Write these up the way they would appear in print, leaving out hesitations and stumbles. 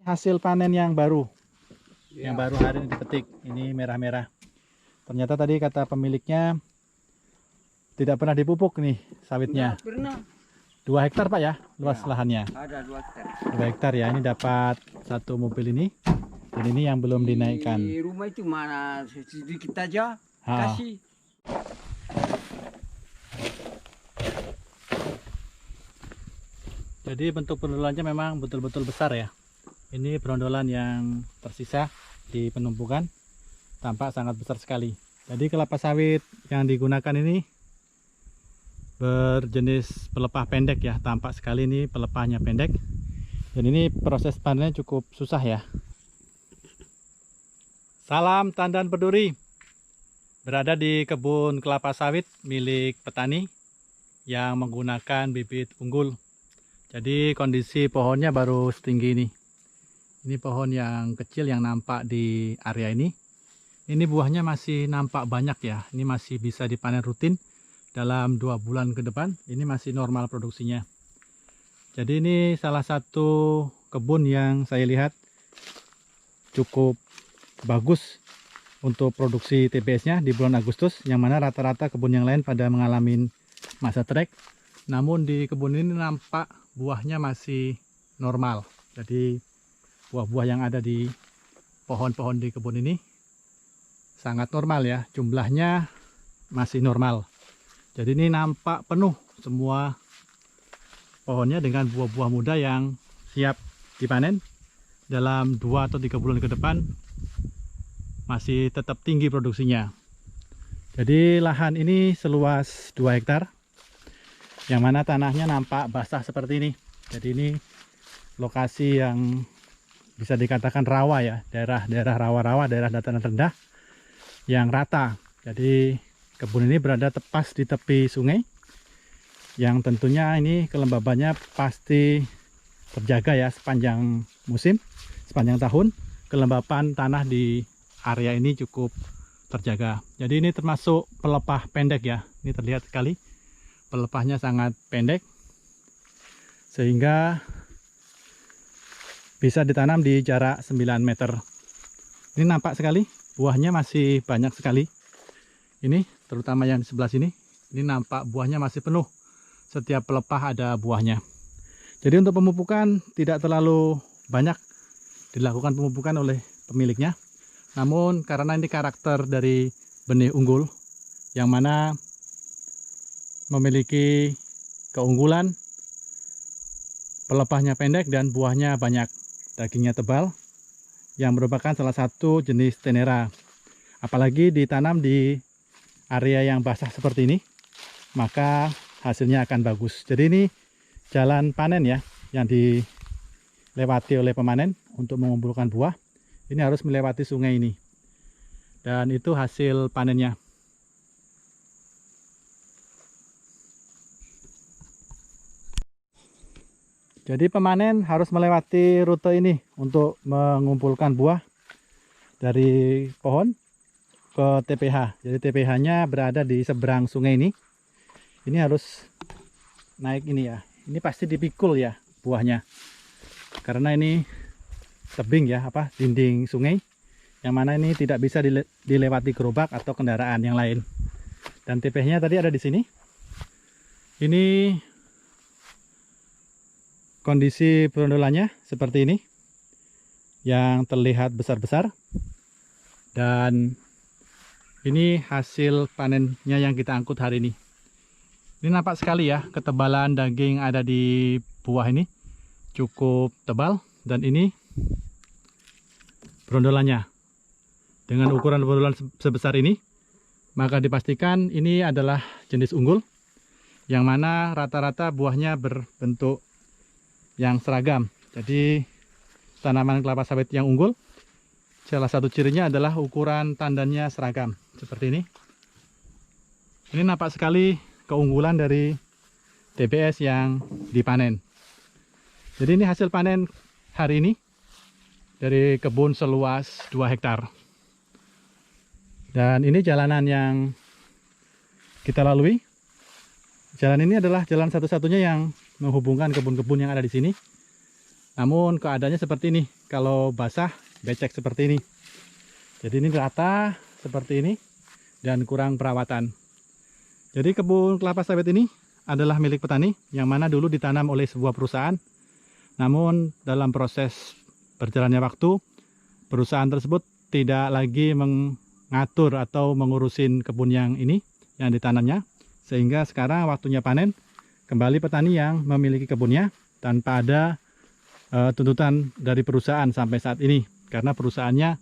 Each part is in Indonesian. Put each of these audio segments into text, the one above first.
Hasil panen yang baru. Yang baru hari ini dipetik. Ini merah-merah. Ternyata tadi kata pemiliknya tidak pernah dipupuk nih sawitnya. Nggak pernah. 2 hektar Pak ya luas Ya, lahannya. ada 2 hektar. 2 hektar ya. Ini dapat 1 mobil ini. Dan ini yang belum dinaikkan. Di rumah itu mana sedikit aja Ah. kasih. Jadi bentuk perondolannya memang betul-betul besar ya. Ini perondolan yang tersisa di penumpukan, tampak sangat besar sekali. Jadi kelapa sawit yang digunakan ini berjenis pelepah pendek ya, tampak sekali ini pelepahnya pendek. Dan ini proses panennya cukup susah ya. Salam tandan peduri. Berada di kebun kelapa sawit milik petani yang menggunakan bibit unggul. Jadi kondisi pohonnya baru setinggi ini. Ini pohon yang kecil yang nampak di area ini. Ini buahnya masih nampak banyak ya. Ini masih bisa dipanen rutin dalam 2 bulan ke depan. Ini masih normal produksinya. Jadi ini salah satu kebun yang saya lihat cukup bagus untuk produksi TBS-nya di bulan Agustus. Yang mana rata-rata kebun yang lain pada mengalami masa trek. Namun di kebun ini nampak buahnya masih normal. Jadi buah-buah yang ada di pohon-pohon di kebun ini sangat normal ya. Jumlahnya masih normal. Jadi ini nampak penuh semua pohonnya dengan buah-buah muda yang siap dipanen. Dalam 2 atau 3 bulan ke depan masih tetap tinggi produksinya. Jadi lahan ini seluas 2 hektar. Yang mana tanahnya nampak basah seperti ini. Jadi ini lokasi yang bisa dikatakan rawa ya, daerah rawa-rawa, daerah dataran rendah yang rata. Jadi kebun ini berada tepas di tepi sungai, yang tentunya ini kelembabannya pasti terjaga ya sepanjang musim, sepanjang tahun. Kelembaban tanah di area ini cukup terjaga. Jadi ini termasuk pelepah pendek ya, ini terlihat sekali. Pelepahnya sangat pendek sehingga bisa ditanam di jarak 9 meter. Ini nampak sekali buahnya masih banyak sekali. Ini terutama yang di sebelah sini, ini nampak buahnya masih penuh. Setiap pelepah ada buahnya. Jadi untuk pemupukan tidak terlalu banyak dilakukan pemupukan oleh pemiliknya. Namun karena ini karakter dari benih unggul yang mana memiliki keunggulan pelepahnya pendek dan buahnya banyak, dagingnya tebal, yang merupakan salah satu jenis tenera. Apalagi ditanam di area yang basah seperti ini, maka hasilnya akan bagus. Jadi ini jalan panen ya yang dilewati oleh pemanen untuk mengumpulkan buah. Ini harus melewati sungai ini, dan itu hasil panennya. Jadi pemanen harus melewati rute ini untuk mengumpulkan buah dari pohon ke TPH. Jadi TPH-nya berada di seberang sungai ini. Ini harus naik ini ya. Ini pasti dipikul ya buahnya. Karena ini tebing ya, dinding sungai. Yang mana ini tidak bisa dilewati gerobak atau kendaraan yang lain. Dan TPH-nya tadi ada di sini. Ini kondisi perondolannya seperti ini, yang terlihat besar-besar. Dan ini hasil panennya yang kita angkut hari ini. Ini nampak sekali ya, ketebalan daging ada di buah ini cukup tebal. Dan ini perondolannya. Dengan ukuran perondolan sebesar ini, maka dipastikan ini adalah jenis unggul, yang mana rata-rata buahnya berbentuk yang seragam. Jadi tanaman kelapa sawit yang unggul, salah satu cirinya adalah ukuran tandannya seragam seperti ini. Ini nampak sekali keunggulan dari TBS yang dipanen. Jadi ini hasil panen hari ini dari kebun seluas 2 hektar. Dan ini jalanan yang kita lalui. Jalan ini adalah jalan satu-satunya yang menghubungkan kebun-kebun yang ada di sini. Namun keadaannya seperti ini. kalau basah becek seperti ini. Jadi ini rata seperti ini dan kurang perawatan. Jadi kebun kelapa sawit ini adalah milik petani yang mana dulu ditanam oleh sebuah perusahaan. Namun dalam proses berjalannya waktu, perusahaan tersebut tidak lagi mengatur atau mengurusin kebun yang ini yang ditanamnya, sehingga sekarang waktunya panen, kembali petani yang memiliki kebunnya tanpa ada tuntutan dari perusahaan sampai saat ini, karena perusahaannya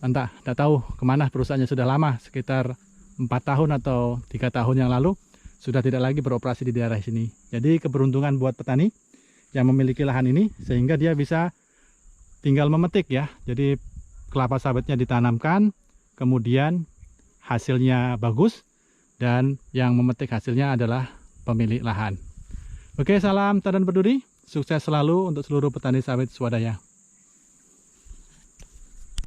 entah, tidak tahu kemana perusahaannya, sudah lama, sekitar 4 tahun atau 3 tahun yang lalu sudah tidak lagi beroperasi di daerah sini. Jadi keberuntungan buat petani yang memiliki lahan ini, sehingga dia bisa tinggal memetik ya. Jadi kelapa sawitnya ditanamkan, kemudian hasilnya bagus, dan yang memetik hasilnya adalah pemilik lahan. Oke, salam Tandan Berduri, sukses selalu untuk seluruh petani sawit swadaya.